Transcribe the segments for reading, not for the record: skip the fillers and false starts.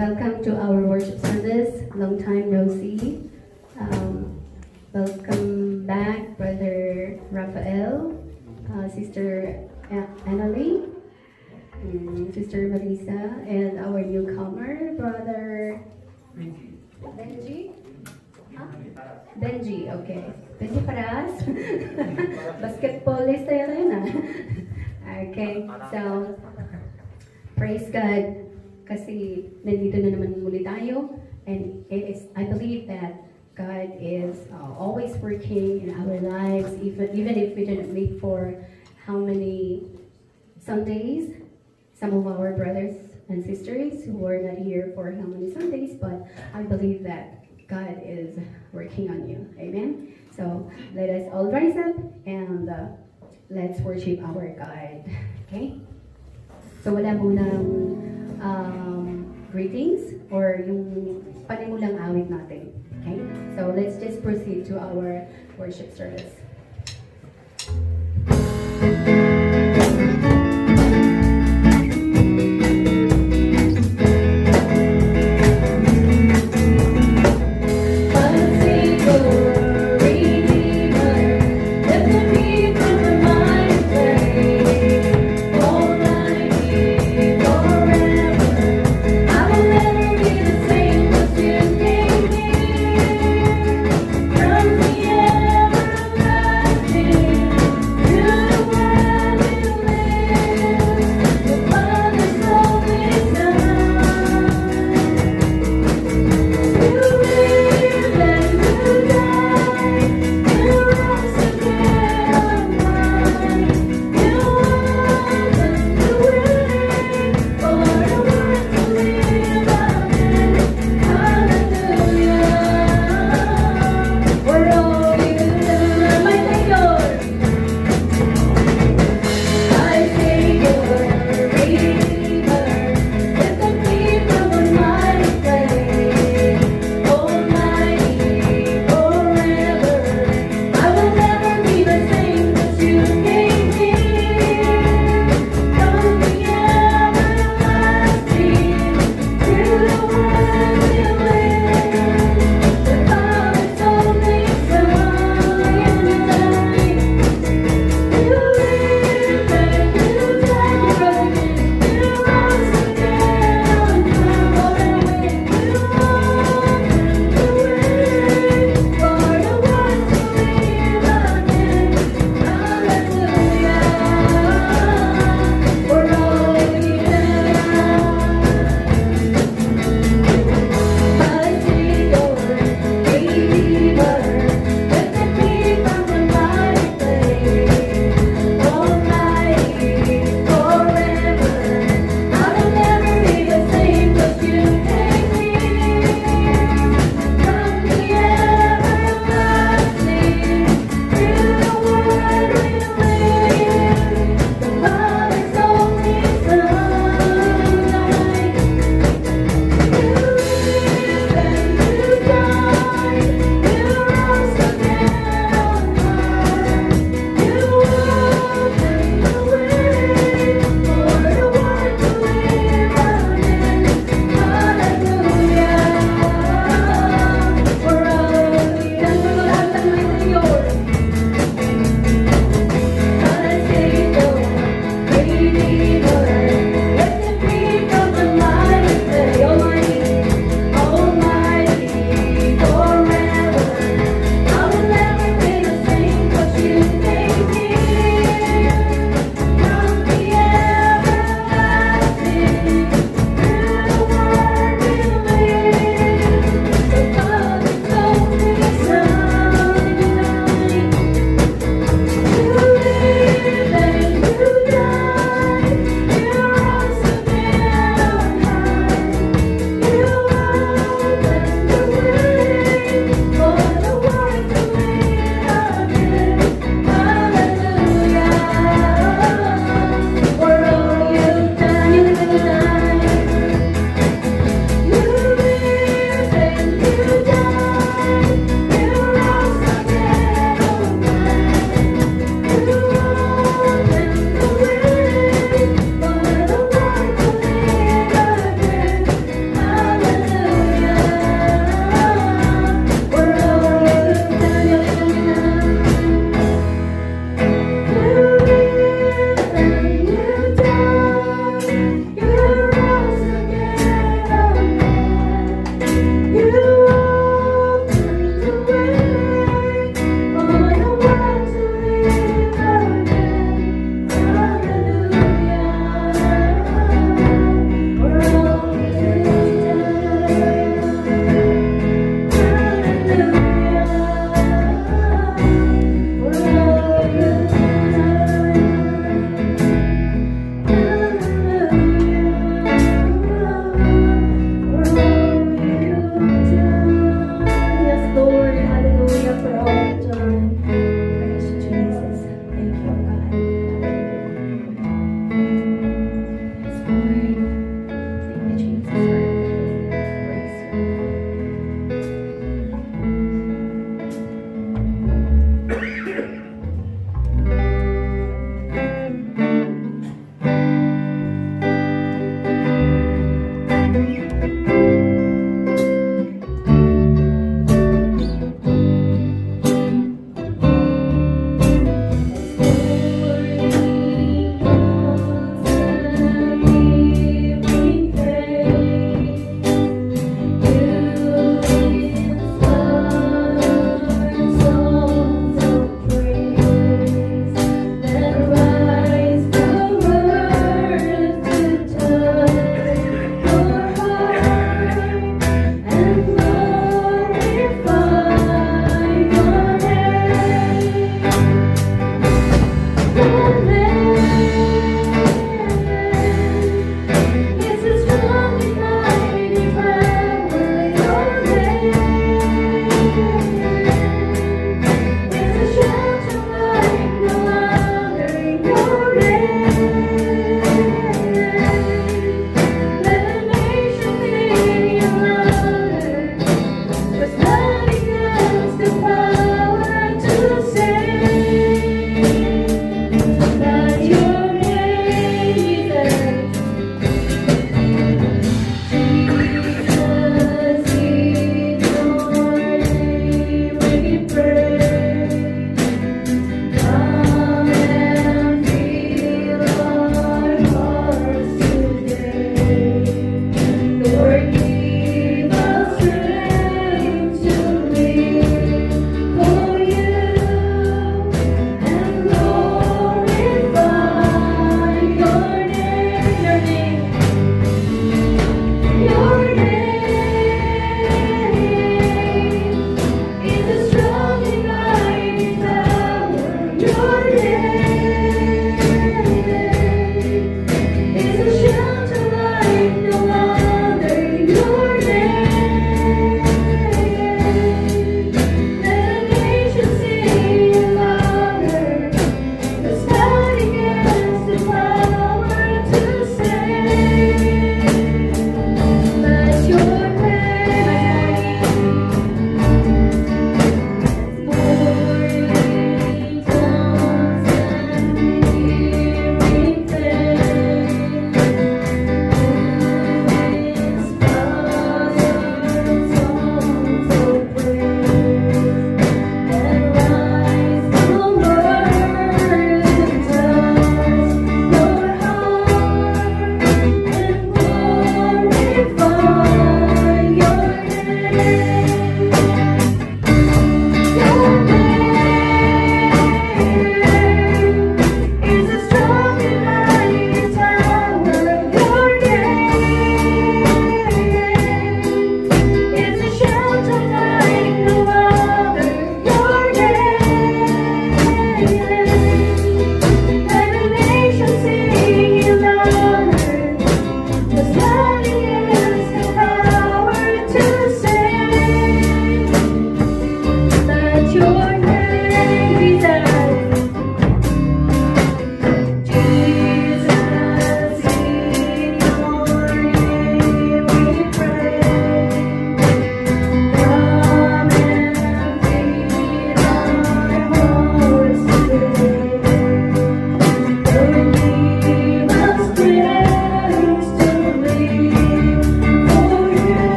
Welcome to our worship service. Long time no see. Welcome back, Brother Raphael, Sister Annalie, Sister Marisa, and our newcomer, Brother Benji. Benji, okay. Benji Paras. Basketballista yun Okay, so praise God. Kasi nandito na naman muli tayo, and I believe that God is always working in our lives, even if we didn't meet for how many Sundays. Some of our brothers and sisters who were not here for how many Sundays, but I believe that God is working on you. Amen. So let us all rise up and let's worship our God. Okay? So wala munang greetings or yung panimulang awit natin. Okay? So let's just proceed to our worship service. From the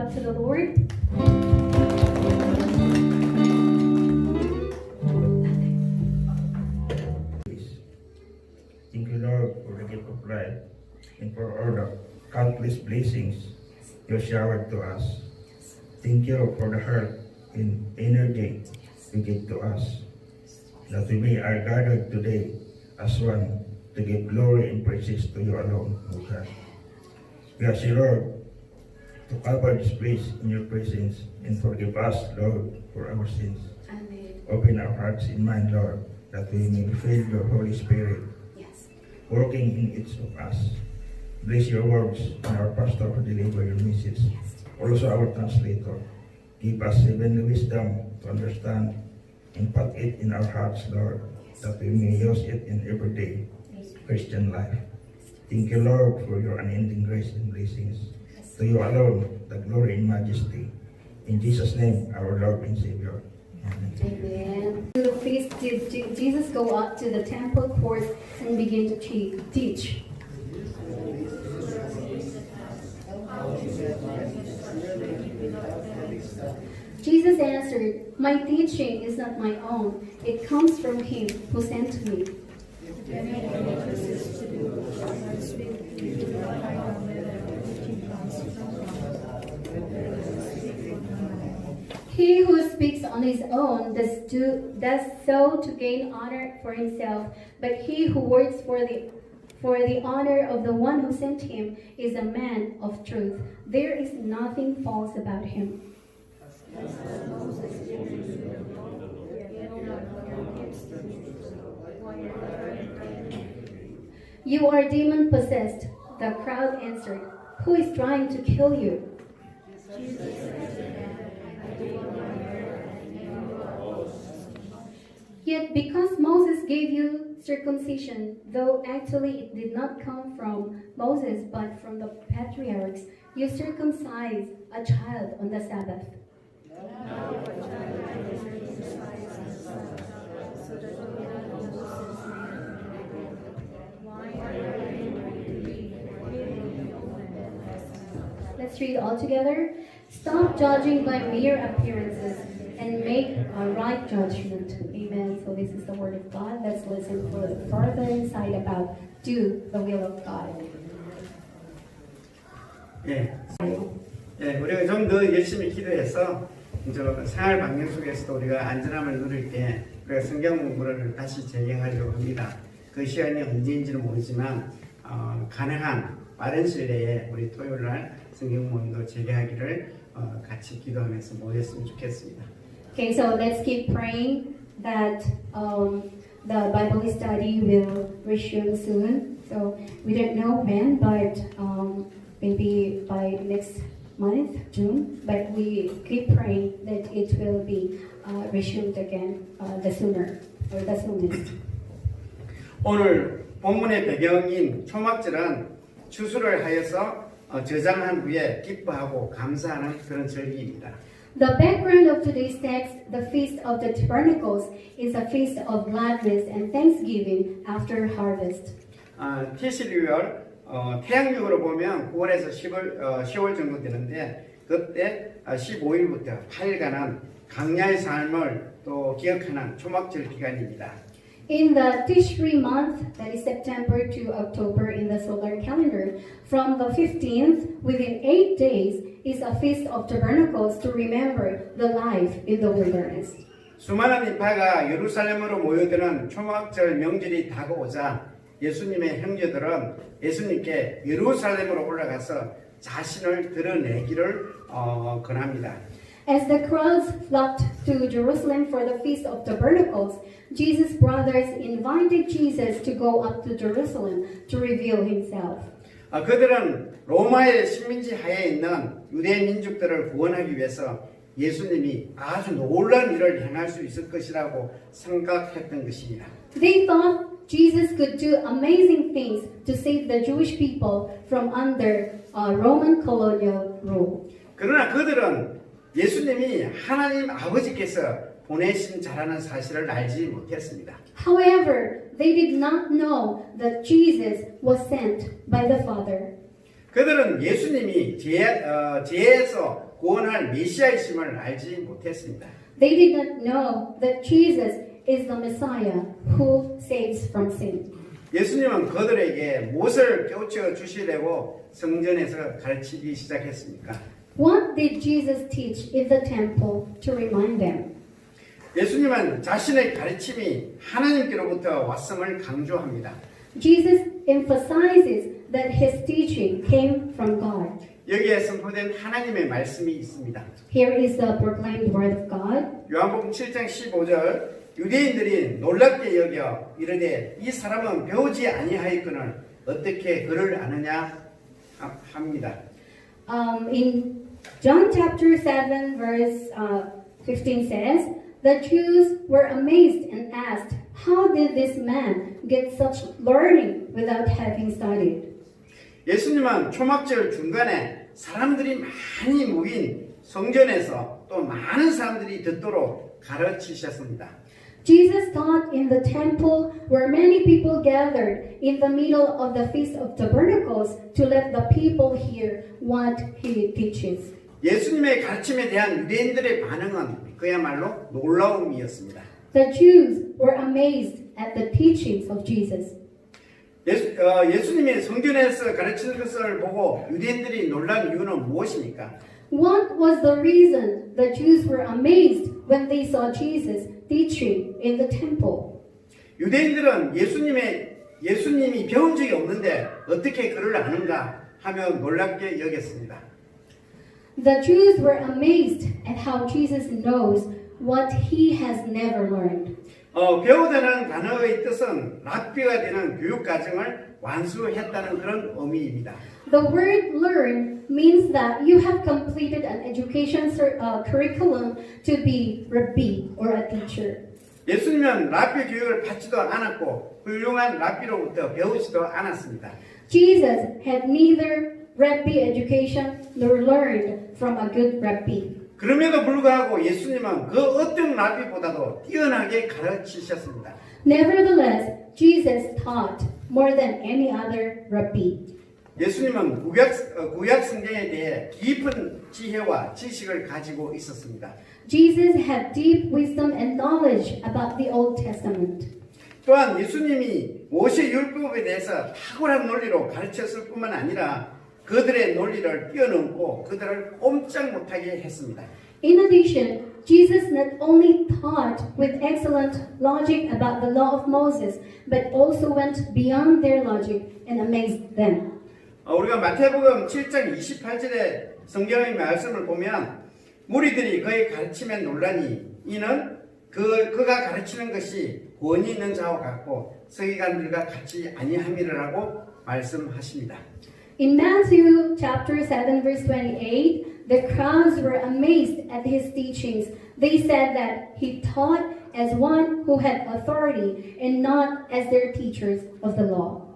up to the Lord. Thank you, Lord, for the gift of life and for all the countless blessings you showered to us. Thank you for the health and energy you give to us, that we may are gathered today as one to give glory and praises to you alone, O God. We ask you, Lord, to cover this place in your presence and forgive us, Lord, for our sins. Amen. Open our hearts and mind, Lord, that we may feel your Holy Spirit Yes. working in each of us. Bless your words and our pastor who deliver your message. Also our translator. Give us heavenly wisdom to understand and put it in our hearts, Lord, that we may use it in everyday Christian life. Thank you, Lord, for your unending grace and blessings. To you alone, the glory and majesty. In Jesus' name, our Lord and Savior. Amen. Amen. To the feast, did Jesus go up to the temple court and begin to teach? Jesus answered, "My teaching is not my own. It comes from him who sent me. He who speaks on his own does so to gain honor for himself, but he who works for the honor of the one who sent him is a man of truth. There is nothing false about him." "You are demon possessed," the crowd answered. "Who is trying to kill you?" "Yet because Moses gave you circumcision, though actually it did not come from Moses but from the patriarchs, you circumcise a child on the Sabbath." Let's read all together. "Stop judging by mere appearances and make a right judgment." Amen. So this is the word of God. Let's listen for further insight about do the will of God. 예, 우리가 좀 더 열심히 기도해서 이제 생활 방향 속에서도 우리가 안전함을 누릴 때 우리가 성경 공부를 다시 재개하려고 합니다. 그 시간이 언제인지는 모르지만 가능한 빠른 시일 내에 우리 토요일 날 성경 모임도 재개하기를 같이 기도하면서 모였으면 좋겠습니다. Okay, so let's keep praying that the Bible study will resume soon. So we don't know when, but maybe by next month, June. But we keep praying that it will be resumed again the sooner or the soonest. 오늘 본문의 배경인 초막절은 추수를 하여서 저장한 후에 기뻐하고 감사하는 그런 절기입니다. The background of today's text, the Feast of the Tabernacles, is a feast of gladness and thanksgiving after harvest. 티시리얼 태양력으로 보면 9월에서 10월 정도 되는데 그때 15일부터 8일간은 강야의 삶을 또 기억하는 초막절 기간입니다. In the Tishri month, that is September to October in the solar calendar, from the 15th, within 8 days, is a Feast of Tabernacles to remember the life in the wilderness. 수많은 인파가 예루살렘으로 모여드는 초막절 명절이 다가오자 예수님의 형제들은 예수님께 예루살렘으로 올라가서 자신을 드러내기를 권합니다. As the crowds flocked to Jerusalem for the Feast of Tabernacles, Jesus' brothers invited Jesus to go up to Jerusalem to reveal himself. 그들은 로마의 식민지 하에 있는 유대 민족들을 구원하기 위해서 예수님이 아주 놀라운 일을 행할 수 있을 것이라고 생각했던 것입니다. They thought Jesus could do amazing things to save the Jewish people from under Roman colonial rule. 그러나 그들은 예수님이 하나님 아버지께서 보내신 자라는 사실을 알지 못했습니다. However, they did not know that Jesus was sent by the Father. 그들은 예수님이 죄에서 구원할 메시아이심을 알지 못했습니다. They did not know that Jesus is the Messiah who saves from sin. 예수님은 그들에게 무엇을 깨우쳐 주시려고 성전에서 가르치기 시작했습니까? What did Jesus teach in the temple to remind them? 예수님은 자신의 가르침이 하나님께로부터 왔음을 강조합니다. Jesus emphasizes that his teaching came from God. 여기에 선포된 하나님의 말씀이 있습니다. Here is the proclaimed word of God. 요한복음 7장 15절 유대인들이 놀랍게 여겨 이르되 이 사람은 배우지 아니하였거늘 어떻게 그를 아느냐 합니다. In John chapter 7 verse 15 says, the Jews were amazed and asked, how did this man get such learning without having studied? 예수님은 초막절 중간에 사람들이 많이 모인 성전에서 또 많은 사람들이 듣도록 가르치셨습니다. Jesus taught in the temple where many people gathered in the middle of the Feast of Tabernacles to let the people hear what he teaches. 예수님의 가르침에 대한 유대인들의 반응은 그야말로 놀라움이었습니다. The Jews were amazed at the teachings of Jesus. 예수님이 성전에서 가르치는 것을 보고 유대인들이 놀란 이유는 무엇입니까? What was the reason the Jews were amazed when they saw Jesus teaching in the temple? 유대인들은 예수님이 배운 적이 없는데 어떻게 그를 아는가 하며 놀랍게 여겼습니다. The Jews were amazed at how Jesus knows what he has never learned. 배우다는 단어의 뜻은 랍비가 되는 교육 과정을 완수했다는 그런 의미입니다. The word learn means that you have completed an education curriculum to be rabbi or a teacher. 예수님은 랍비 교육을 받지도 않았고 훌륭한 랍비로부터 배우지도 않았습니다. Jesus had neither rabbi education nor learned from a good rabbi. 그럼에도 불구하고 예수님은 그 어떤 랍비보다도 뛰어나게 가르치셨습니다. Nevertheless, Jesus taught more than any other rabbi. 예수님은 구약 성경에 대해 깊은 지혜와 지식을 가지고 있었습니다. Jesus had deep wisdom and knowledge about the Old Testament. 또한 예수님이 모세 율법에 대해서 탁월한 논리로 가르쳤을 뿐만 아니라 그들의 논리를 뛰어넘고 그들을 꼼짝 못하게 했습니다. In addition, Jesus not only taught with excellent logic about the law of Moses, but also went beyond their logic and amazed them. 우리가 마태복음 7장 28절의 성경의 말씀을 보면 무리들이 그의 가르침에 놀라니 이는 그가 가르치는 것이 권위 있는 자와 같고 서기관들과 같이 아니함이라고 말씀하십니다. In Matthew chapter 7 verse 28, the crowds were amazed at his teachings. They said that he taught as one who had authority and not as their teachers of the law.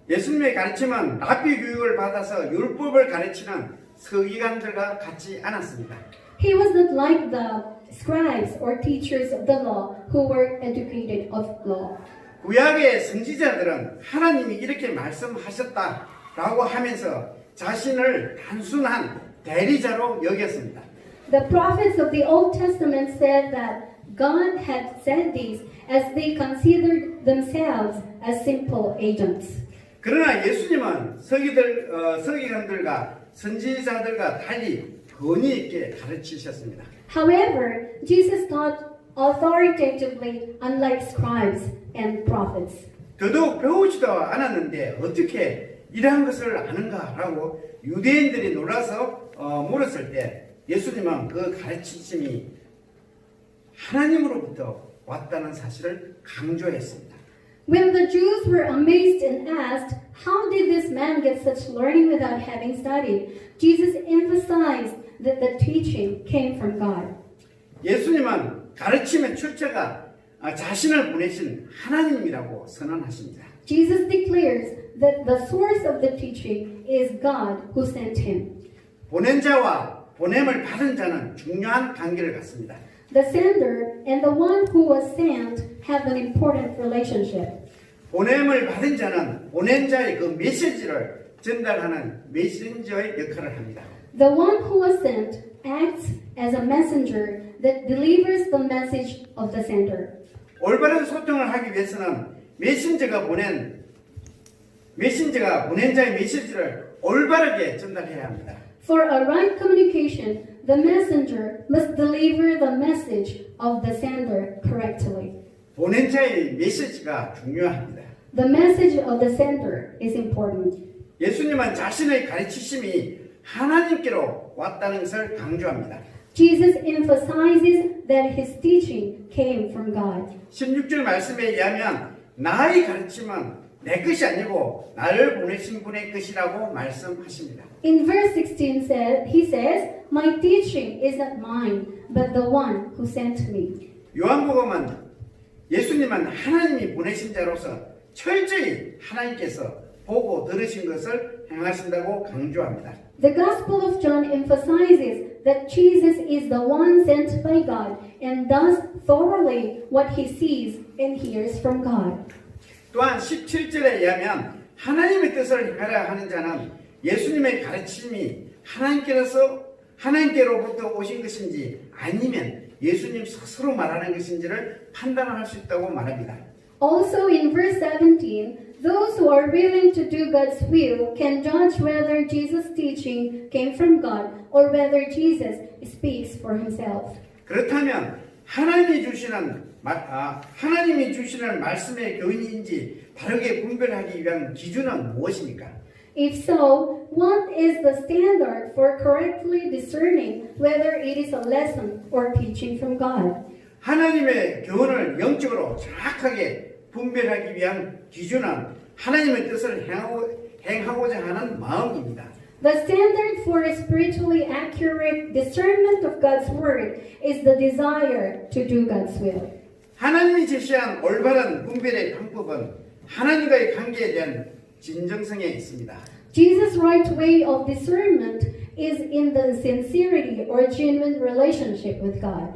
예수님의 가르침은 랍비 교육을 받아서 율법을 가르치는 서기관들과 같지 않았습니다. He was not like the scribes or teachers of the law who were educated of law. 구약의 선지자들은 하나님이 이렇게 말씀하셨다라고 하면서 자신을 단순한 대리자로 여겼습니다. The prophets of the Old Testament said that God had said this as they considered themselves as simple agents. 그러나 예수님은 서기관들과 선지자들과 달리 권위 있게 가르치셨습니다. However, Jesus taught authoritatively, unlike scribes and prophets. 더더욱 배우지도 않았는데 어떻게 이러한 것을 아는가라고 유대인들이 놀라서 물었을 때 예수님은 그 가르치심이 하나님으로부터 왔다는 사실을 강조했습니다. When the Jews were amazed and asked, how did this man get such learning without having studied? Jesus emphasized that the teaching came from God. 예수님은 가르침의 출처가 자신을 보내신 하나님이라고 선언하십니다. Jesus declares that the source of the teaching is God who sent him. 보낸 자와 보냄을 받은 자는 중요한 관계를 갖습니다. The sender and the one who was sent have an important relationship. 보냄을 받은 자는 보낸 자의 그 메시지를 전달하는 메신저의 역할을 합니다. The one who was sent acts as a messenger that delivers the message of the sender. 올바른 소통을 하기 위해서는 메신저가 보낸 자의 메시지를 올바르게 전달해야 합니다. For a right communication, the messenger must deliver the message of the sender correctly. 보낸 자의 메시지가 중요합니다. The message of the sender is important. 예수님은 자신의 가르치심이 하나님께로 왔다는 것을 강조합니다. Jesus emphasizes that his teaching came from God. 16절 말씀에 의하면 나의 가르침은 내 것이 아니고 나를 보내신 분의 것이라고 말씀하십니다. In verse 16 he says, My teaching is not mine, but the one who sent me. 요한복음은 예수님은 하나님이 보내신 자로서 철저히 하나님께서 보고 들으신 것을 행하신다고 강조합니다. The Gospel of John emphasizes that Jesus is the one sent by God and does thoroughly what he sees and hears from God. 또한 17절에 의하면 하나님의 뜻을 행하려 하는 자는 예수님의 가르침이 하나님께로부터 오신 것인지 아니면 예수님 스스로 말하는 것인지를 판단할 수 있다고 말합니다. Also in verse 17, those who are willing to do God's will can judge whether Jesus' teaching came from God or whether Jesus speaks for himself. 그렇다면 하나님이 주시는 말씀의 교훈인지 다르게 분별하기 위한 기준은 무엇입니까? If so, what is the standard for correctly discerning whether it is a lesson or teaching from God? 하나님의 교훈을 영적으로 정확하게 분별하기 위한 기준은 하나님의 뜻을 행하고자 하는 마음입니다. The standard for spiritually accurate discernment of God's word is the desire to do God's will. 하나님이 제시한 올바른 분별의 방법은 하나님과의 관계에 대한 진정성에 있습니다. Jesus' right way of discernment is in the sincerity or genuine relationship with God.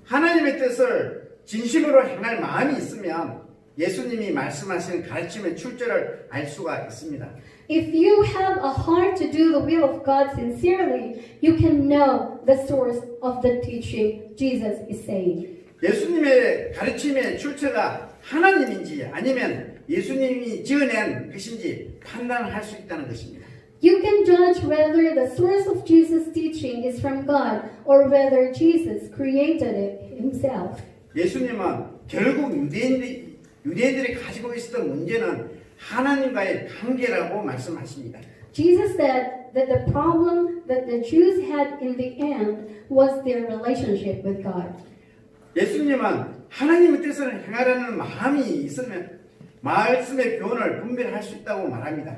하나님의 뜻을 진심으로 행할 마음이 있으면 예수님이 말씀하신 가르침의 출처를 알 수가 있습니다. If you have a heart to do the will of God sincerely, you can know the source of the teaching Jesus is saying. 예수님의 가르침의 출처가 하나님인지 아니면 예수님이 지어낸 것인지 판단할 수 있다는 것입니다. You can judge whether the source of Jesus' teaching is from God or whether Jesus created it himself. 예수님은 결국 유대인들이 가지고 있었던 문제는 하나님과의 관계라고 말씀하십니다. Jesus said that the problem that the Jews had in the end was their relationship with God. 예수님은 하나님의 뜻을 행하라는 마음이 있으면 말씀의 교훈을 분별할 수 있다고 말합니다.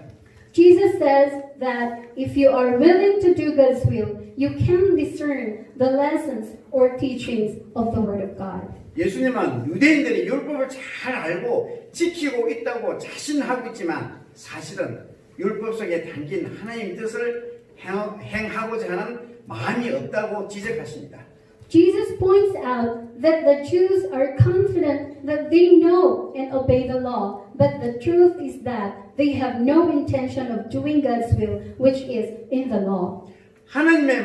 Jesus says that if you are willing to do God's will, you can discern the lessons or teachings of the Word of God. 예수님은 유대인들이 율법을 잘 알고 지키고 있다고 자신하고 있지만 사실은 율법 속에 담긴 하나님의 뜻을 행하고자 하는 마음이 없다고 지적하십니다. Jesus points out that the Jews are confident that they know and obey the law, but the truth is that they have no intention of doing God's will, which is in the law. 하나님의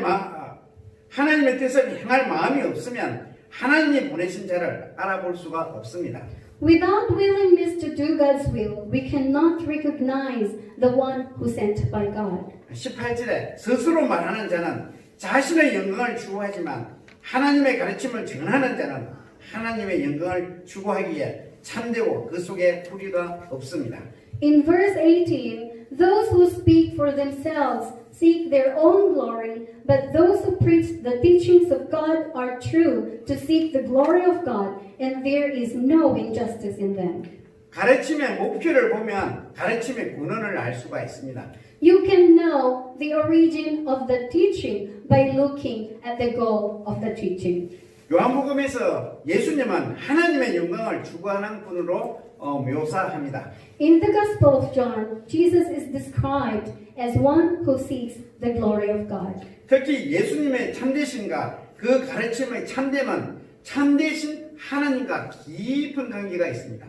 뜻을 행할 마음이 없으면 하나님이 보내신 자를 알아볼 수가 없습니다. Without willingness to do God's will, we cannot recognize the one who sent by God. 18절에 스스로 말하는 자는 자신의 영광을 추구하지만 하나님의 가르침을 전하는 자는 하나님의 영광을 추구하기에 참되고 그 속에 불의가 없습니다. In verse 18, those who speak for themselves seek their own glory, but those who preach the teachings of God are true to seek the glory of God, and there is no injustice in them. 가르침의 목표를 보면 가르침의 근원을 알 수가 있습니다. You can know the origin of the teaching by looking at the goal of the teaching. 요한복음에서 예수님은 하나님의 영광을 추구하는 분으로 묘사합니다. In the Gospel of John, Jesus is described as one who seeks the glory of God. 특히 예수님의 참되심과 그 가르침의 참됨은 참되신 하나님과 깊은 관계가 있습니다.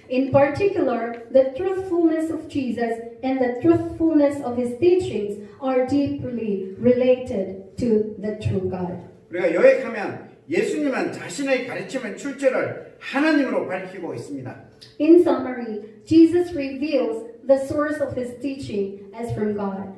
In particular, the truthfulness of Jesus and the truthfulness of his teachings are deeply related to the true God. 우리가 요약하면 예수님은 자신의 가르침의 출처를 하나님으로 밝히고 있습니다. In summary, Jesus reveals the source of his teaching as from God.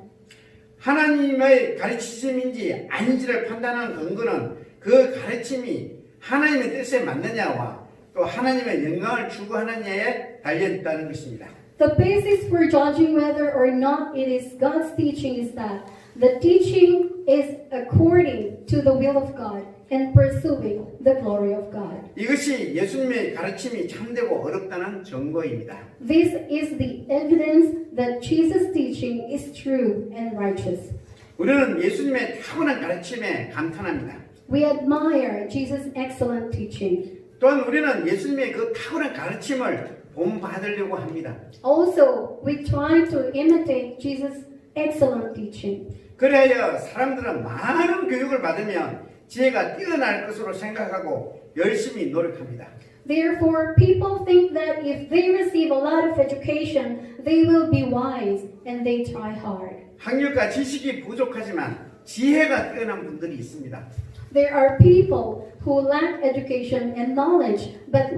하나님의 가르치심인지 아닌지를 판단하는 근거는 그 가르침이 하나님의 뜻에 맞느냐와 또 하나님의 영광을 추구하느냐에 달려있다는 것입니다. The basis for judging whether or not it is God's teaching is that the teaching is according to the will of God and pursuing the glory of God. 이것이 예수님의 가르침이 참되고 어렵다는 증거입니다. This is the evidence that Jesus' teaching is true and righteous. 우리는 예수님의 타고난 가르침에 감탄합니다. We admire Jesus' excellent teaching. 또한 우리는 예수님의 그 타고난 가르침을 본받으려고 합니다. Also, we try to imitate Jesus' excellent teaching. 그래야 사람들은 많은 교육을 받으면 지혜가 뛰어날 것으로 생각하고 열심히 노력합니다. Therefore, people think that if they receive a lot of education, they will be wise and they try hard. 학력과 지식이 부족하지만 지혜가 뛰어난 분들이 있습니다. There are people who lack education and knowledge, but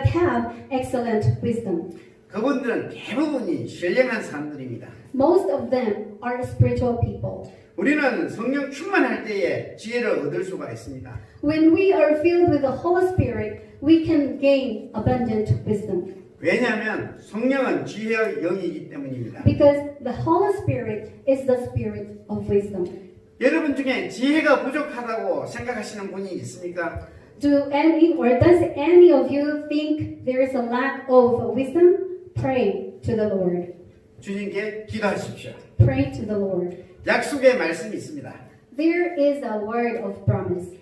have excellent wisdom. 그분들은 대부분이 신령한 사람들입니다. Most of them are spiritual people. 우리는 성령 충만할 때에 지혜를 얻을 수가 있습니다. When we are filled with the Holy Spirit, we can gain abundant wisdom. 왜냐하면 성령은 지혜의 영이기 때문입니다. Because the Holy Spirit is the spirit of wisdom. 여러분 중에 지혜가 부족하다고 생각하시는 분이 있습니까? Does any of you think there is a lack of wisdom? Pray to the Lord. 주님께 기도하십시오. Pray to the Lord. 약속의 말씀이 있습니다. There is a word of promise.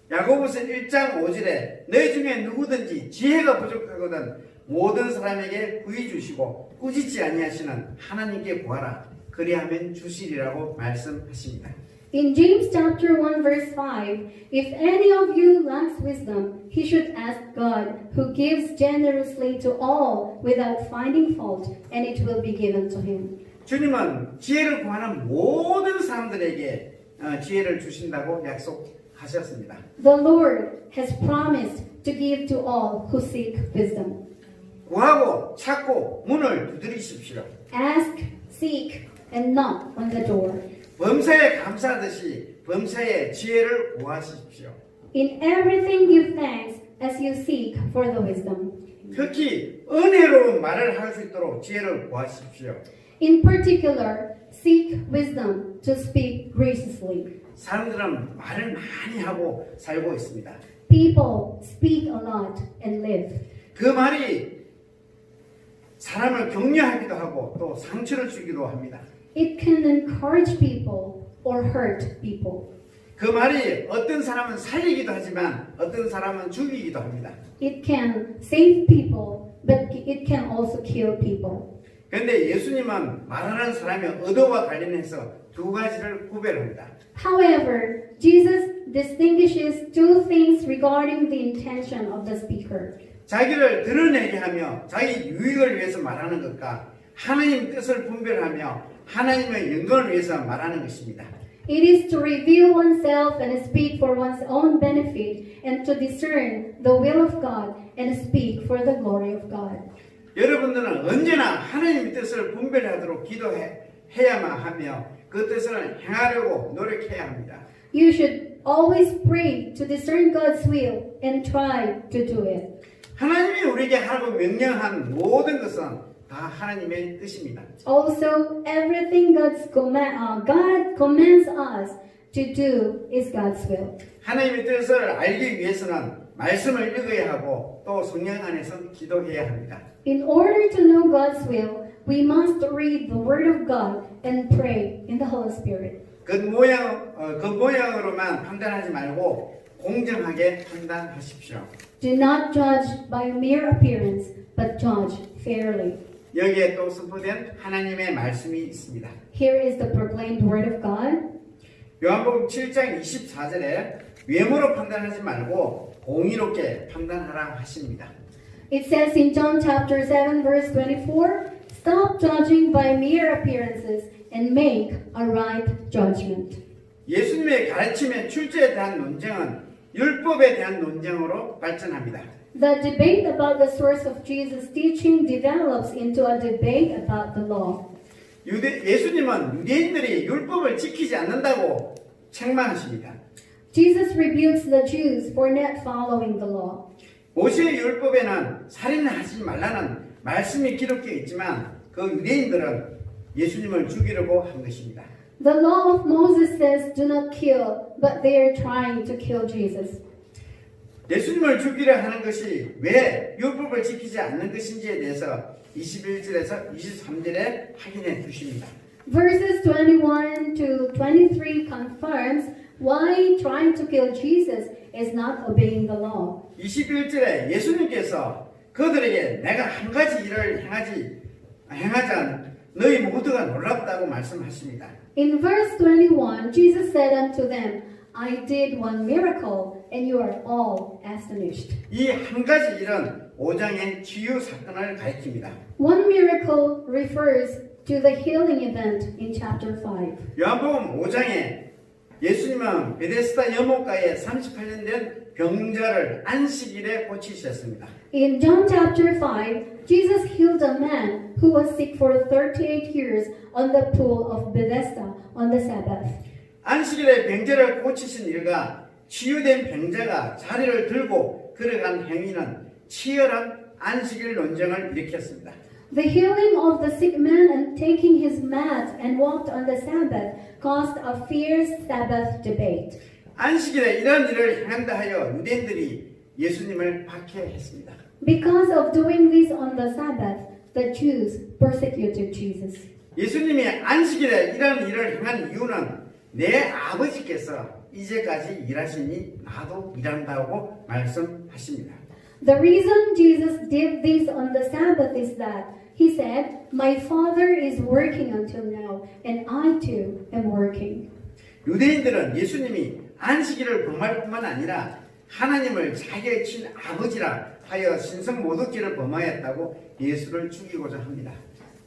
야고보서 1장 5절에 너희 중에 누구든지 지혜가 부족하거든 모든 사람에게 부이 주시고 꾸짖지 아니하시는 하나님께 구하라. 그리하면 주시리라고 말씀하십니다. In James chapter 1 verse 5, if any of you lacks wisdom, he should ask God, who gives generously to all without finding fault, and it will be given to him. 주님은 지혜를 구하는 모든 사람들에게 지혜를 주신다고 약속하셨습니다. The Lord has promised to give to all who seek wisdom. 구하고 찾고 문을 두드리십시오. Ask, seek, and knock on the door. 범사에 감사하듯이 범사에 지혜를 구하십시오. In everything give thanks as you seek for the wisdom. 특히 은혜로운 말을 할 수 있도록 지혜를 구하십시오. In particular, seek wisdom to speak graciously. 사람들은 말을 많이 하고 살고 있습니다. People speak a lot and live. 그 말이 사람을 격려하기도 하고 또 상처를 주기도 합니다. It can encourage people or hurt people. 그 말이 어떤 사람은 살리기도 하지만 어떤 사람은 죽이기도 합니다. It can save people, but it can also kill people. 그런데 예수님은 말하는 사람의 의도와 관련해서 두 가지를 구별합니다. However, Jesus distinguishes two things regarding the intention of the speaker. 자기를 드러내게 하며 자기 유익을 위해서 말하는 것과 하나님 뜻을 분별하며 하나님의 영광을 위해서 말하는 것입니다. It is to reveal oneself and speak for one's own benefit and to discern the will of God and speak for the glory of God. 여러분들은 언제나 하나님의 뜻을 분별하도록 기도해야만 하며 그 뜻을 행하려고 노력해야 합니다. You should always pray to discern God's will and try to do it. 하나님이 우리에게 하라고 명령한 모든 것은 다 하나님의 뜻입니다. Also, everything God commands us to do is God's will. 하나님의 뜻을 알기 위해서는 말씀을 읽어야 하고 또 성령 안에서 기도해야 합니다. In order to know God's will, we must read the Word of God and pray in the Holy Spirit. 그 모양으로만 판단하지 말고 공정하게 판단하십시오. Do not judge by mere appearance, but judge fairly. 여기에 또 선포된 하나님의 말씀이 있습니다. Here is the proclaimed Word of God. 요한복음 7장 24절에 외모로 판단하지 말고 공의롭게 판단하라 하십니다. It says in John chapter 7 verse 24, stop judging by mere appearances and make a right judgment. 예수님의 가르침의 출제에 대한 논쟁은 율법에 대한 논쟁으로 발전합니다. The debate about the source of Jesus' teaching develops into a debate about the law. 예수님은 유대인들이 율법을 지키지 않는다고 책망하십니다. Jesus rebukes the Jews for not following the law. 모세의 율법에는 살인하지 말라는 말씀이 기록되어 있지만 그 유대인들은 예수님을 죽이려고 한 것입니다. The law of Moses says do not kill, but they are trying to kill Jesus. 예수님을 죽이려 하는 것이 왜 율법을 지키지 않는 것인지에 대해서 21절에서 23절에 확인해 주십니다. Verses 21 to 23 confirms why trying to kill Jesus is not obeying the law. 21절에 예수님께서 그들에게 내가 한 가지 일을 행하자 너희 모두가 놀랍다고 말씀하십니다. In verse 21, Jesus said unto them, I did one miracle, and you are all astonished. 이 한 가지 일은 5장의 치유 사건을 가리킵니다. One miracle refers to the healing event in chapter 5. 요한복음 5장에 예수님은 베데스다 여목가에 38년 된 병자를 안식일에 고치셨습니다. In John chapter 5, Jesus healed a man who was sick for 38 years on the pool of Bethesda on the Sabbath. 안식일에 병자를 고치신 일과 치유된 병자가 자리를 들고 걸어간 행위는 치열한 안식일 논쟁을 일으켰습니다. The healing of the sick man and taking his mat and walked on the Sabbath caused a fierce Sabbath debate. 안식일에 이런 일을 행한다 하여 유대인들이 예수님을 박해했습니다. Because of doing this on the Sabbath, the Jews persecuted Jesus. 예수님이 안식일에 이런 일을 행한 이유는 내 아버지께서 이제까지 일하시니 나도 일한다고 말씀하십니다. The reason Jesus did this on the Sabbath is that he said, My Father is working until now, and I too am working. 유대인들은 예수님이 안식일을 범할 뿐만 아니라 하나님을 자기의 친 아버지라 하여 신성 모독죄를 범하였다고 예수를 죽이고자 합니다.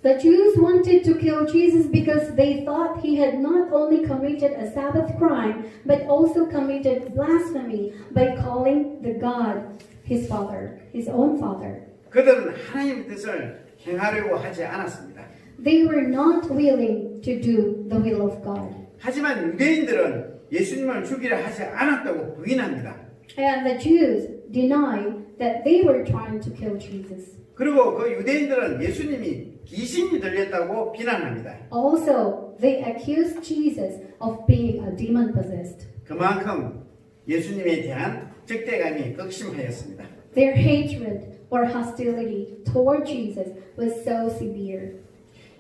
The Jews wanted to kill Jesus because they thought he had not only committed a Sabbath crime, but also committed blasphemy by calling the God his father, his own father. 그들은 하나님의 뜻을 행하려고 하지 않았습니다. They were not willing to do the will of God. 하지만 유대인들은 예수님을 죽이려 하지 않았다고 부인합니다. And the Jews denied that they were trying to kill Jesus. 그리고 그 유대인들은 예수님이 귀신이 들렸다고 비난합니다. Also, they accused Jesus of being a demon possessed. 그만큼 예수님에 대한 적대감이 극심하였습니다. Their hatred or hostility toward Jesus was so severe.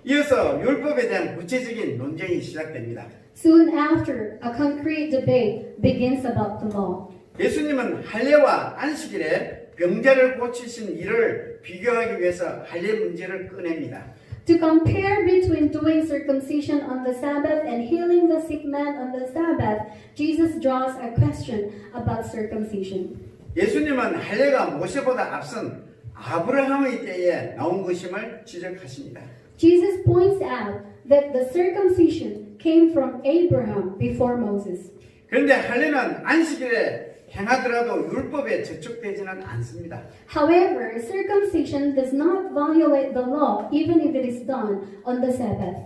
이어서 율법에 대한 구체적인 논쟁이 시작됩니다. Soon after, a concrete debate begins about the law. 예수님은 할례와 안식일에 병자를 고치신 일을 비교하기 위해서 할례 문제를 꺼냅니다. To compare between doing circumcision on the Sabbath and healing the sick man on the Sabbath, Jesus draws a question about circumcision. 예수님은 할례가 모세보다 앞선 아브라함의 때에 나온 것임을 지적하십니다. Jesus points out that the circumcision came from Abraham before Moses. 그런데 할례는 안식일에 행하더라도 율법에 저촉되지는 않습니다. However, circumcision does not violate the law even if it is done on the Sabbath.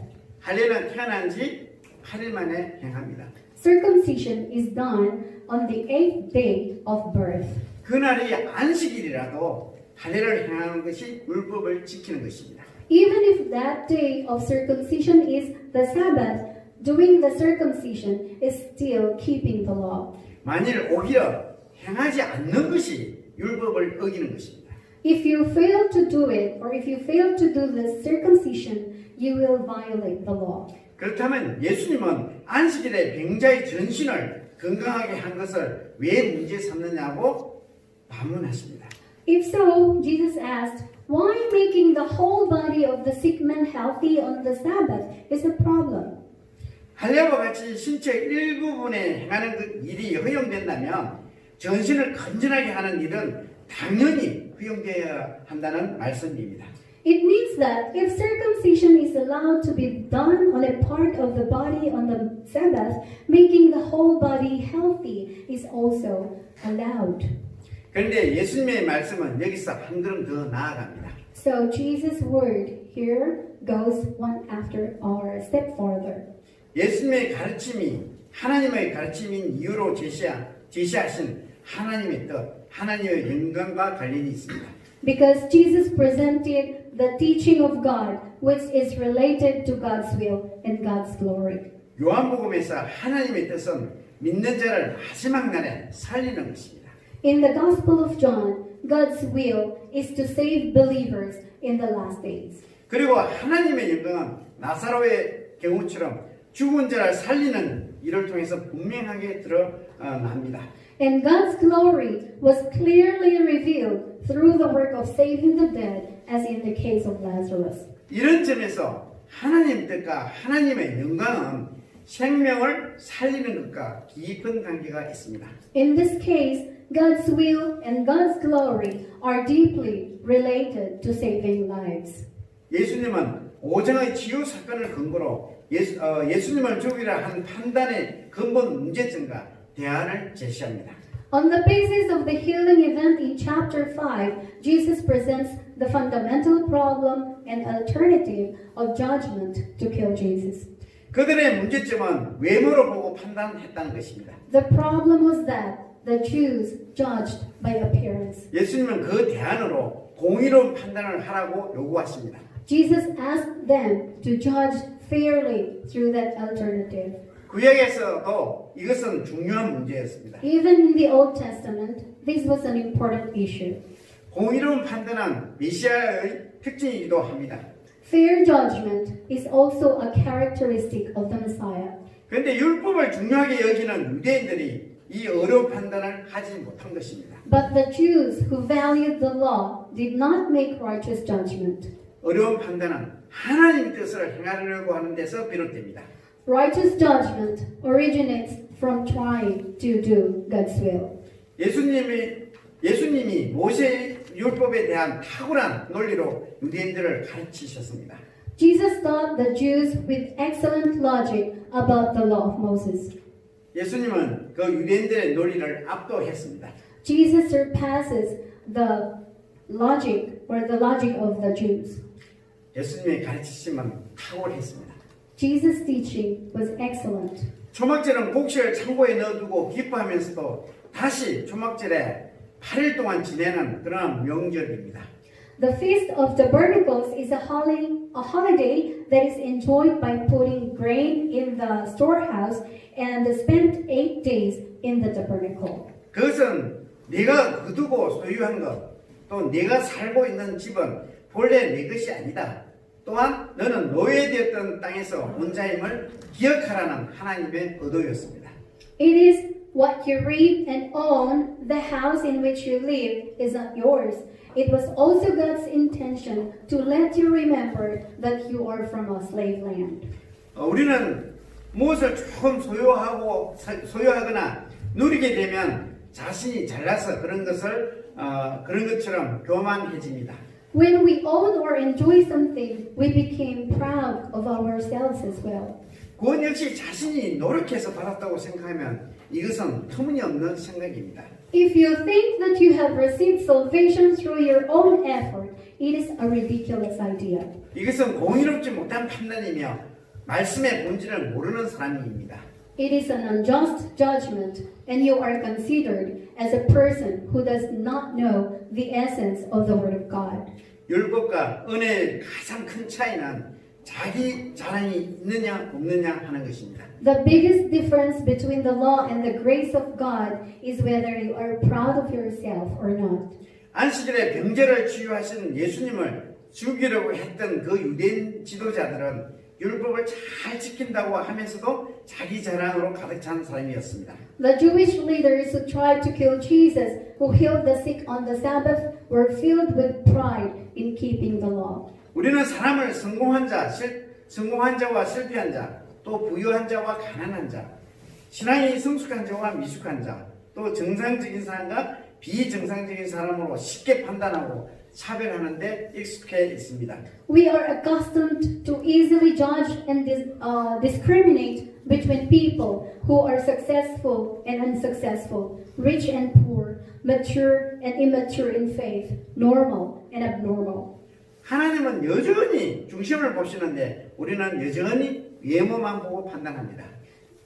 할례는 태어난 지 8일 만에 행합니다. Circumcision is done on the 8th day of birth. 그날이 안식일이라도 할례를 행하는 것이 율법을 지키는 것입니다. Even if that day of circumcision is the Sabbath, doing the circumcision is still keeping the law. 만일 오히려 행하지 않는 것이 율법을 어기는 것입니다. If you fail to do it, or if you fail to do the circumcision, you will violate the law. 그렇다면 예수님은 안식일에 병자의 전신을 건강하게 한 것을 왜 문제 삼느냐고 반문하십니다. If so, Jesus asked, why making the whole body of the sick man healthy on the Sabbath is a problem? 할례와 같이 신체 일부분에 행하는 그 일이 허용된다면 전신을 건전하게 하는 일은 당연히 허용되어야 한다는 말씀입니다. It means that if circumcision is allowed to be done on a part of the body on the Sabbath, making the whole body healthy is also allowed. 그런데 예수님의 말씀은 여기서 한 걸음 더 나아갑니다. So Jesus' word here goes one after or a step further. 예수님의 가르침이 하나님의 가르침인 이유로 제시하신 하나님의 뜻, 하나님의 영광과 관련이 있습니다. Because Jesus presented the teaching of God, which is related to God's will and God's glory. 요한복음에서 하나님의 뜻은 믿는 자를 마지막 날에 살리는 것입니다. In the Gospel of John, God's will is to save believers in the last days. 그리고 하나님의 영광은 나사로의 경우처럼 죽은 자를 살리는 일을 통해서 분명하게 드러납니다. And God's glory was clearly revealed through the work of saving the dead, as in the case of Lazarus. 이런 점에서 하나님의 뜻과 하나님의 영광은 생명을 살리는 것과 깊은 관계가 있습니다. In this case, God's will and God's glory are deeply related to saving lives. 예수님은 오정의 치유 사건을 근거로 예수님을 죽이라 한 판단의 근본 문제점과 대안을 제시합니다. On the basis of the healing event in chapter 5, Jesus presents the fundamental problem and alternative of judgment to kill Jesus. 그들의 문제점은 외모로 보고 판단했다는 것입니다. The problem was that the Jews judged by appearance. 예수님은 그 대안으로 공의로운 판단을 하라고 요구하십니다. Jesus asked them to judge fairly through that alternative. 구약에서도 이것은 중요한 문제였습니다. Even in the Old Testament, this was an important issue. 공의로운 판단은 메시아의 특징이기도 합니다. Fair judgment is also a characteristic of the Messiah. 그런데 율법을 중요하게 여기는 유대인들이 이 어려운 판단을 하지 못한 것입니다. But the Jews who valued the law did not make righteous judgment. 어려운 판단은 하나님의 뜻을 행하려고 하는 데서 비롯됩니다. Righteous judgment originates from trying to do God's will. 예수님이 모세의 율법에 대한 탁월한 논리로 유대인들을 가르치셨습니다. Jesus taught the Jews with excellent logic about the law of Moses. 예수님은 그 유대인들의 논리를 압도했습니다. Jesus surpasses the logic of the Jews. 예수님의 가르치심은 탁월했습니다. Jesus' teaching was excellent. 초막절은 곡식을 창고에 넣어두고 기뻐하면서도 다시 초막절에 8일 동안 지내는 그런 명절입니다. The Feast of Tabernacles is a holiday that is enjoyed by putting grain in the storehouse and spent 8 days in the tabernacle. 그것은 네가 거두고 소유한 것, 또 네가 살고 있는 집은 본래 네 것이 아니다. 또한 너는 노예되었던 땅에서 온 자임을 기억하라는 하나님의 의도였습니다. It is what you reap and own, the house in which you live is not yours. It was also God's intention to let you remember that you are from a slave land. 우리는 무엇을 조금 소유하거나 누리게 되면 자신이 잘나서 그런 것처럼 교만해집니다. When we own or enjoy something, we became proud of ourselves as well. 그건 역시 자신이 노력해서 받았다고 생각하면 이것은 터무니없는 생각입니다. If you think that you have received salvation through your own effort, it is a ridiculous idea. 이것은 공의롭지 못한 판단이며 말씀의 본질을 모르는 사람입니다. It is an unjust judgment, and you are considered as a person who does not know the essence of the Word of God. 율법과 은혜의 가장 큰 차이는 자기 자랑이 있느냐 없느냐 하는 것입니다. The biggest difference between the law and the grace of God is whether you are proud of yourself or not. 안식일에 병자를 치유하신 예수님을 죽이려고 했던 그 유대인 지도자들은 율법을 잘 지킨다고 하면서도 자기 자랑으로 가득 찬 사람이었습니다. The Jewish leaders who tried to kill Jesus, who healed the sick on the Sabbath, were filled with pride in keeping the law. 우리는 사람을 성공한 자와 실패한 자, 또 부유한 자와 가난한 자, 신앙이 성숙한 자와 미숙한 자, 또 정상적인 사람과 비정상적인 사람으로 쉽게 판단하고 차별하는 데 익숙해 있습니다. We are accustomed to easily judge and discriminate between people who are successful and unsuccessful, rich and poor, mature and immature in faith, normal and abnormal. 하나님은 여전히 중심을 보시는데 우리는 여전히 외모만 보고 판단합니다.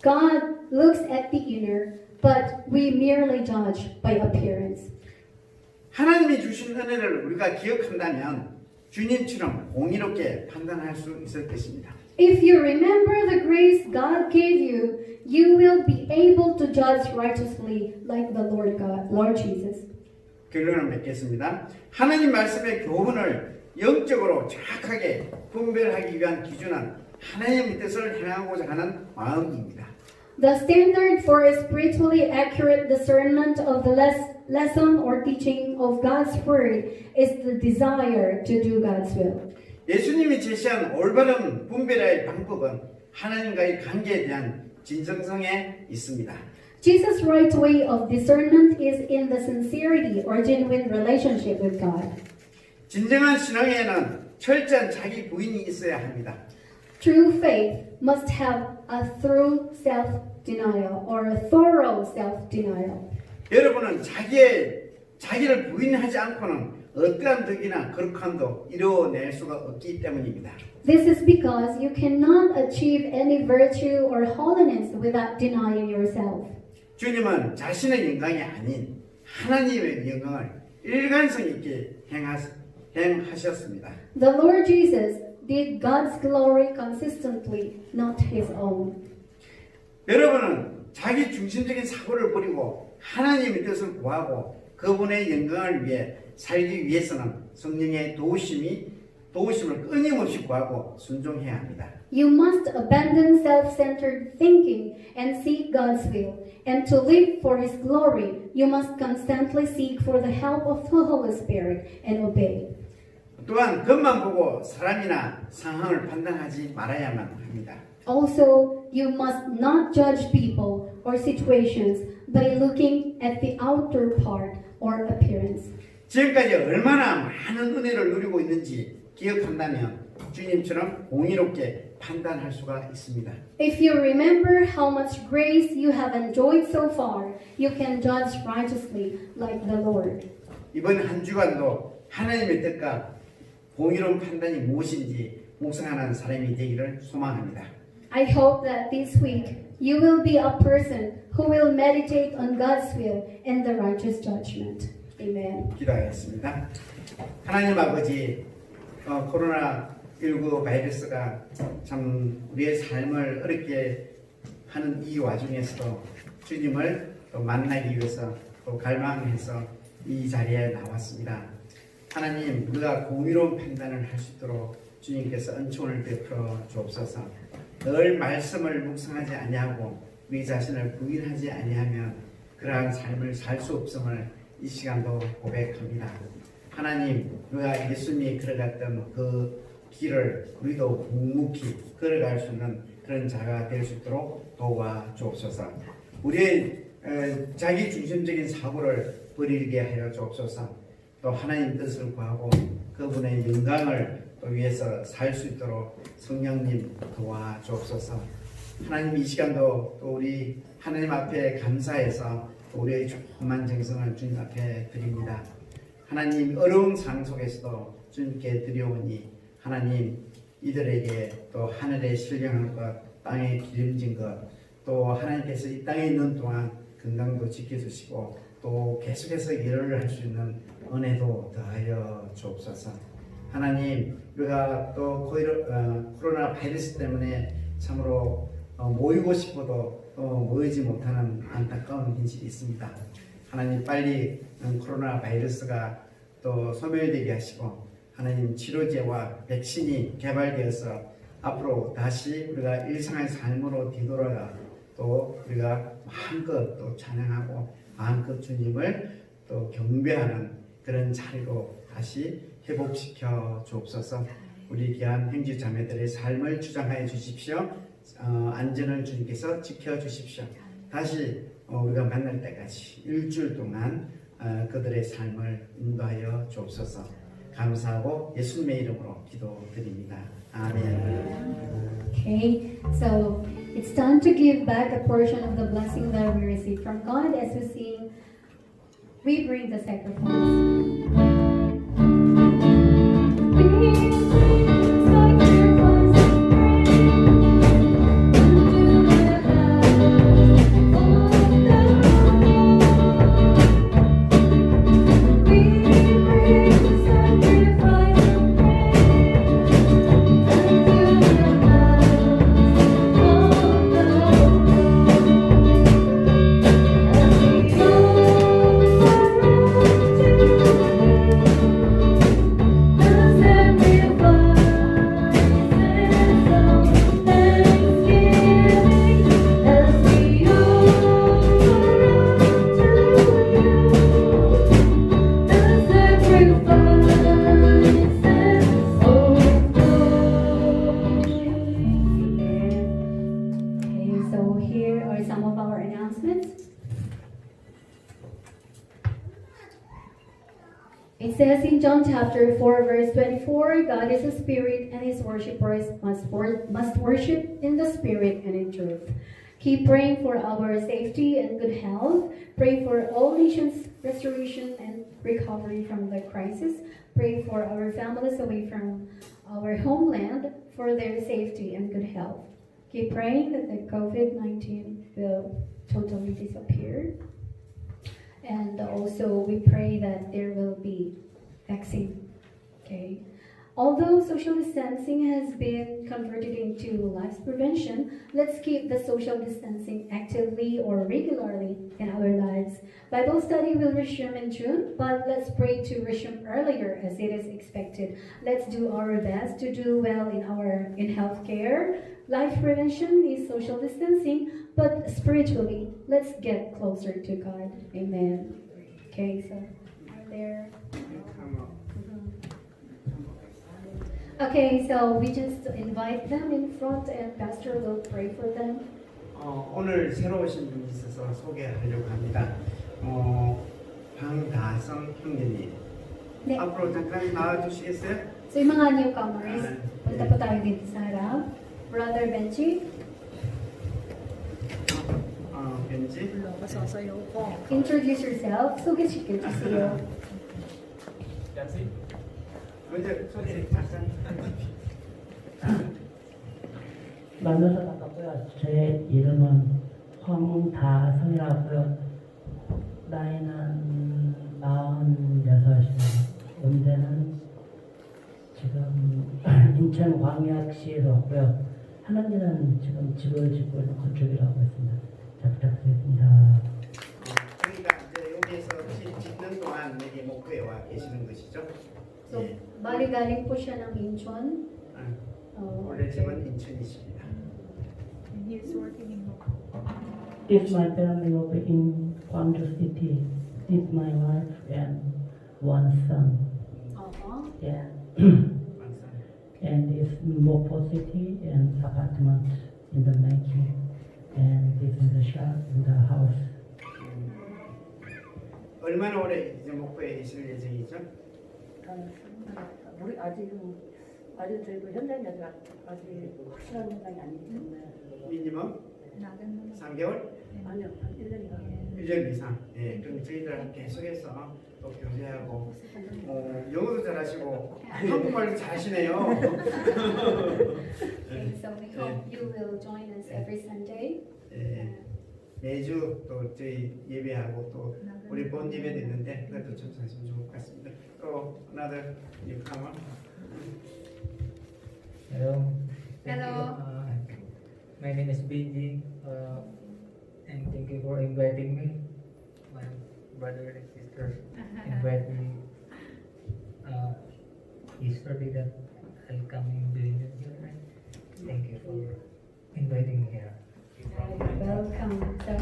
God looks at the inner, but we merely judge by appearance. 하나님이 주신 은혜를 우리가 기억한다면 주님처럼 공의롭게 판단할 수 있을 것입니다. If you remember the grace God gave you, you will be able to judge righteously like the Lord God, Lord Jesus. 결론을 맺겠습니다. 하나님 말씀의 교훈을 영적으로 정확하게 분별하기 위한 기준은 하나님의 뜻을 행하고자 하는 마음입니다. The standard for a spiritually accurate discernment of the lesson or teaching of God's word is the desire to do God's will. 예수님이 제시한 올바른 분별의 방법은 하나님과의 관계에 대한 진정성에 있습니다. Jesus' right way of discernment is in the sincerity or genuine relationship with God. 진정한 신앙에는 철저한 자기 부인이 있어야 합니다. True faith must have a thorough self-denial or a thorough self-denial. 여러분은 자기를 부인하지 않고는 어떠한 덕이나 거룩함도 이루어낼 수가 없기 때문입니다. This is because you cannot achieve any virtue or holiness without denying yourself. 주님은 자신의 영광이 아닌 하나님의 영광을 일관성 있게 행하셨습니다. The Lord Jesus did God's glory consistently, not his own. 여러분은 자기 중심적인 사고를 버리고 하나님의 뜻을 구하고 그분의 영광을 위해 살기 위해서는 성령의 도우심을 끊임없이 구하고 순종해야 합니다. You must abandon self-centered thinking and seek God's will. And to live for his glory, you must constantly seek for the help of the Holy Spirit and obey. 또한 겉만 보고 사람이나 상황을 판단하지 말아야만 합니다. Also, you must not judge people or situations by looking at the outer part or appearance. 지금까지 얼마나 많은 은혜를 누리고 있는지 기억한다면 주님처럼 공의롭게 판단할 수가 있습니다. If you remember how much grace you have enjoyed so far, you can judge righteously like the Lord. 이번 한 주간도 하나님의 뜻과 공의로운 판단이 무엇인지 묵상하는 사람이 되기를 소망합니다. I hope that this week you will be a person who will meditate on God's will and the righteous judgment. Amen. 기도하겠습니다. 하나님 아버지, 코로나19 바이러스가 참 우리의 삶을 어렵게 하는 이 와중에서도 주님을 또 만나기 위해서 또 갈망해서 이 자리에 나왔습니다. 하나님, 우리가 공의로운 판단을 할 수 있도록 주님께서 은총을 베풀어 주옵소서. 늘 말씀을 묵상하지 아니하고 우리 자신을 부인하지 아니하면 그러한 삶을 살 수 없음을 이 시간도 고백합니다. 하나님, 우리가 예수님이 걸어갔던 그 길을 우리도 묵묵히 걸어갈 수 있는 그런 자가 될 수 있도록 도와 주옵소서. 우리의 자기 중심적인 사고를 버리게 하여 주옵소서. 또 하나님 뜻을 구하고 그분의 영광을 또 위해서 살 수 있도록 성령님 도와 주옵소서. 하나님, 이 시간도 또 우리 하나님 앞에 감사해서 우리의 조그만 정성을 주님 앞에 드립니다. 하나님, 어려운 상황 속에서도 주님께 드려오니 하나님, 이들에게 또 하늘에 신령한 것, 땅에 기름진 것, 또 하나님께서 이 땅에 있는 동안 건강도 지켜주시고 또 계속해서 일을 할 수 있는 은혜도 더하여 주옵소서. 하나님, 우리가 또 코로나 바이러스 때문에 참으로 모이고 싶어도 모이지 못하는 안타까운 현실이 있습니다. 하나님, 빨리 코로나 바이러스가 또 소멸되게 하시고 하나님, 치료제와 백신이 개발되어서 앞으로 다시 우리가 일상의 삶으로 뒤돌아가 또 우리가 마음껏 또 찬양하고 마음껏 주님을 또 경배하는 그런 자리로 다시 회복시켜 주옵소서. 우리 귀한 형제 자매들의 삶을 주장하여 주십시오. 안전을 주님께서 지켜 주십시오. 다시 우리가 만날 때까지 일주일 동안 그들의 삶을 인도하여 주옵소서. 감사하고 예수님의 이름으로 기도드립니다. 아멘. Okay, so it's time to give back a portion of the blessing that we receive from God as we sing. We bring the sacrifice. Okay, so here are some of our announcements. It says in John chapter 4, verse 24, God is a spirit and his worshippers must worship in the spirit and in truth. Keep praying for our safety and good health. Pray for all nations' restoration and recovery from the crisis. Pray for our families away from our homeland for their safety and good health. Keep praying that the COVID-19 will totally disappear. And also we pray that there will be vaccine. Okay. Although social distancing has been converted into life prevention, let's keep the social distancing actively or regularly in our lives. Bible study will resume in June, but let's pray to resume earlier as it is expected. Let's do our best to do well in healthcare. Life prevention is social distancing, but spiritually, let's get closer to God. Amen. Okay, so are there? Okay, so we just invite them in front and Pastor will pray for them. 오늘 새로 오신 분이 있어서 소개하려고 합니다. 방다성 형제님. 네. 앞으로 잠깐 나와주시겠어요? So yung mga newcomers, punta po tayo dito sa harap. Brother Benji, 벤지. introduce yourself. 소개시켜주세요. 먼저 소개 잠깐. 만나서 반갑고요. 제 이름은 황다성이라고요. 나이는 46이에요. 연세는 지금 인천 광역시에서 왔고요. 하나님은 지금 집을 짓고 있는 건축이라고 하고 있습니다. 잘 부탁드리겠습니다. 그러니까 이제 여기에서 집 짓는 동안 여기 목포에 와 계시는 것이죠? So, 예. bali galing po siya ng Incheon. 원래 집은 인천이십니다. If my family will be in Gwangju City, if my wife and one son, yeah, 완성. and this Mokpo City and apartment in the making, and this is the shop in the house. 얼마나 오래 이제 목포에 있을 예정이죠? 우리 아직 저희도 현장이 아직 확실한 현장이 아니기 때문에 미니멈 3개월? 아니요 한 1년이나 1년 이상. 예, 그럼 저희들 계속해서 또 교제하고 영어도 잘하시고 한국말도 잘하시네요. Okay, so we hope you will join us every Sunday. 예, 매주 또 저희 예배하고 또 우리 본 예배도 있는데 그것도 참석하시면 좋을 것 같습니다. 또 another newcomer. Hello. Hello. My name is BG, and thank you for inviting me. My brother and sister invite me yesterday that I'll come in doing it here. Thank you for inviting me here. Welcome. So,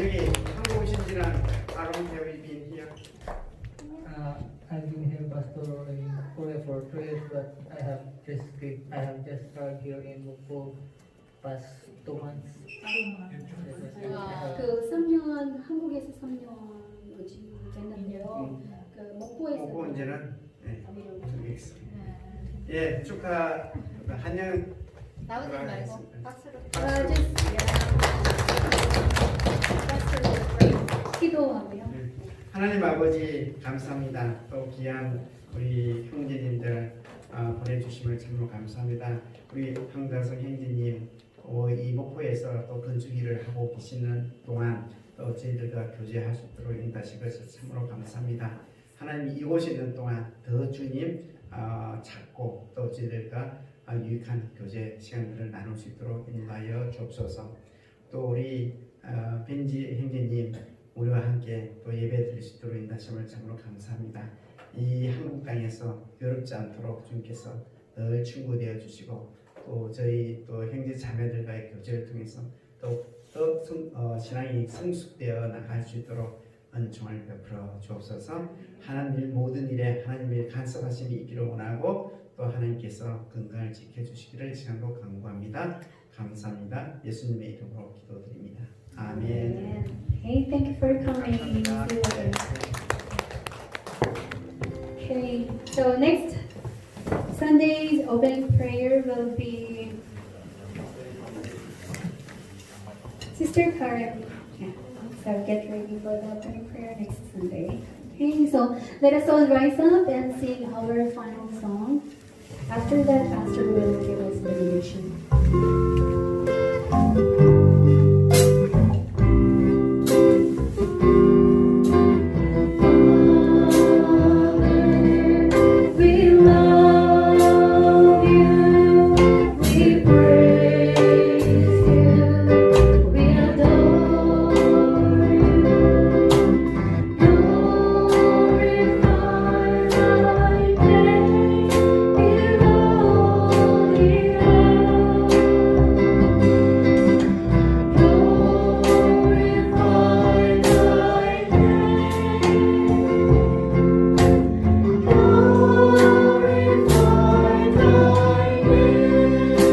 여기 한국 오신 지는 how long have you been here? I've been here, Pastor, in Korea for 3 years, but I have just started here in Mukpo past 2 months. 그 3년 한국에서 3년 오지 됐는데요. 그 목포에서 목포 온 지는 네, 드리겠습니다. 예, 축하 한영 나오지 말고 박수로. 기도하고요. 네. 하나님 아버지 감사합니다. 또 귀한 우리 형제님들 보내주심을 참으로 감사합니다. 우리 황다성 형제님 이 목포에서 또 건축일을 하고 계시는 동안 또 저희들과 교제할 수 있도록 인도하신 것을 참으로 감사합니다. 하나님 이곳에 있는 동안 더 주님 찾고 또 저희들과 유익한 교제 시간들을 나눌 수 있도록 인도하여 주옵소서. 또 우리 벤지 형제님 우리와 함께 또 예배 드릴 수 있도록 인도하심을 참으로 감사합니다. 이 한국 땅에서 괴롭지 않도록 주님께서 늘 친구되어 주시고 또 저희 또 형제 자매들과의 교제를 통해서 또 신앙이 성숙되어 나갈 수 있도록 은총을 베풀어 주옵소서. 하나님 모든 일에 하나님의 간섭하심이 있기를 원하고 또 하나님께서 건강을 지켜주시기를 시간으로 간구합니다. 감사합니다. 예수님의 이름으로 기도드립니다. 아멘. Okay, thank you for coming. 감사합니다. Okay, so next Sunday's opening prayer will be Sister Karen. Yeah, so get ready for the opening prayer next Sunday. Okay, so let us all rise up and sing our final song. After that, Pastor will give us the benediction. We love you, we praise you, we adore you, glorify thy name in all the earth. Glorify thy name. Glorify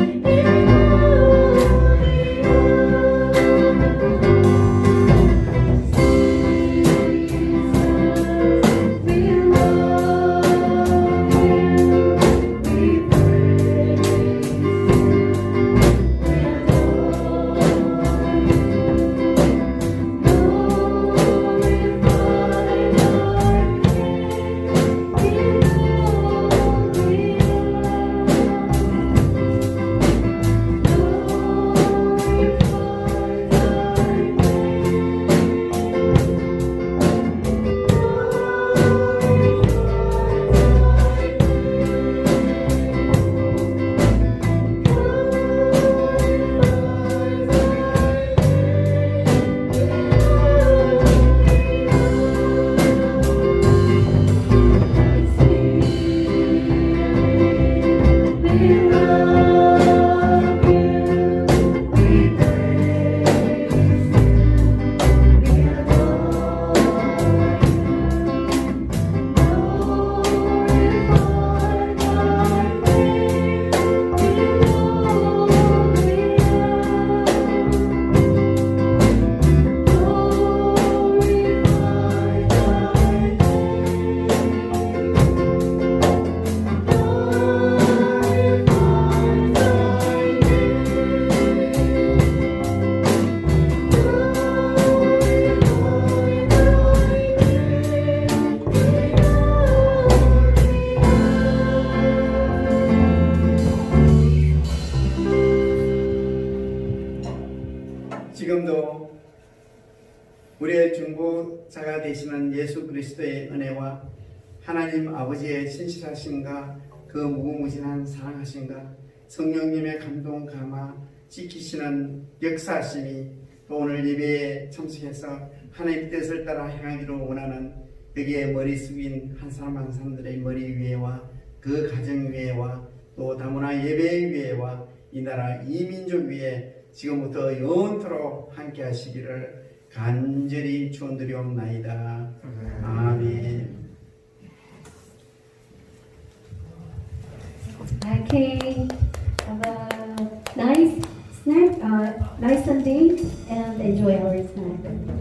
thy name. Glorify thy name in 지금도 우리의 중보자가 되시는 예수 그리스도의 은혜와 하나님 아버지의 신실하심과 그 무궁무진한 사랑하심과 성령님의 감동 감화 지키시는 역사하심이 또 오늘 예배에 참석해서 하나님 뜻을 따라 행하기를 원하는 여기에 머리 숙인 한 사람 한 사람들의 머리 위에와 그 가정 위에와 또 다문화 예배 위에와 이 나라 이 민족 위에 지금부터 영원토록 함께 하시기를 간절히 축원드리옵나이다. 아멘. Okay, have a nice snack, nice Sunday, and enjoy our snack.